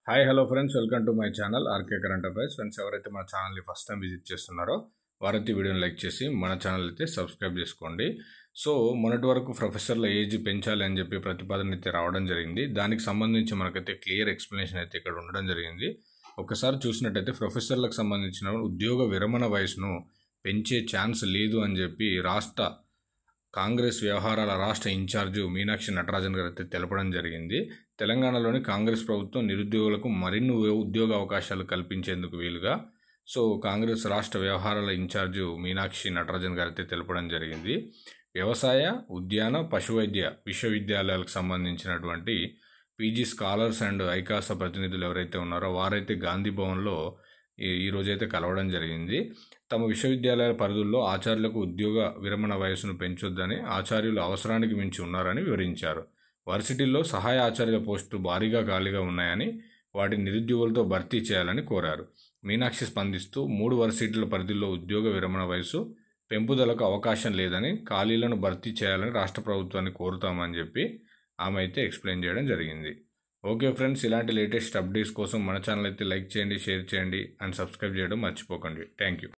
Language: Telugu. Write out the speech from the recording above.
Hi hello friends, welcome to my channel R K current affairs. Friends, ఎవరైతే మన ఛానల్ని ఫస్ట్ టైం విజిట్ చేస్తున్నారో వారైతే వీడియోని లైక్ చేసి మన ఛానల్ అయితే సబ్స్క్రైబ్ చేసుకోండి. సో మొన్నటి వరకు ప్రొఫెసర్ల ఏజ్ పెంచాలి అని చెప్పి ప్రతిపాదన అయితే రావడం జరిగింది. దానికి సంబంధించి మనకైతే క్లియర్ ఎక్స్ప్లెనేషన్ అయితే ఇక్కడ ఉండడం జరిగింది. ఒకసారి చూసినట్టయితే ప్రొఫెసర్లకు సంబంధించిన ఉద్యోగ విరమణ వయసును పెంచే ఛాన్స్ లేదు అని చెప్పి కాంగ్రెస్ వ్యవహారాల రాష్ట్ర ఇన్ఛార్జు మీనాక్షి నటరాజన్ గారు అయితే తెలపడం జరిగింది. తెలంగాణలోని కాంగ్రెస్ ప్రభుత్వం నిరుద్యోగులకు మరిన్ని ఉద్యోగ అవకాశాలు కల్పించేందుకు వీలుగా కాంగ్రెస్ రాష్ట్ర వ్యవహారాల ఇన్ఛార్జు మీనాక్షి నటరాజన్ గారు అయితే తెలపడం జరిగింది. వ్యవసాయ, ఉద్యాన, పశువైద్య విశ్వవిద్యాలయాలకు సంబంధించినటువంటి పీజీ స్కాలర్స్ అండ్ ఐకాస ప్రతినిధులు ఎవరైతే ఉన్నారో వారైతే గాంధీ భవన్లో ఈరోజైతే కలవడం జరిగింది. తమ విశ్వవిద్యాలయాల పరిధుల్లో ఆచార్యులకు ఉద్యోగ విరమణ వయసును పెంచొద్దని, ఆచార్యులు అవసరానికి మించి ఉన్నారని వివరించారు. వర్సిటీల్లో సహాయ ఆచార్య పోస్టులు భారీగా ఖాళీగా ఉన్నాయని, వాటిని నిరుద్యోగులతో భర్తీ చేయాలని కోరారు. మీనాక్షి స్పందిస్తూ 3 వర్సిటీల పరిధిలో ఉద్యోగ విరమణ వయసు పెంపుదలకు అవకాశం లేదని, ఖాళీలను భర్తీ చేయాలని రాష్ట్ర ప్రభుత్వాన్ని కోరుతామని చెప్పి ఆమె అయితే ఎక్స్ప్లెయిన్ చేయడం జరిగింది. ఓకే ఫ్రెండ్స్, ఇలాంటి లేటెస్ట్ అప్డేట్స్ కోసం మన ఛానల్ అయితే లైక్ చేయండి, షేర్ చేయండి అండ్ సబ్స్క్రైబ్ చేయడం మర్చిపోకండి. Thank you.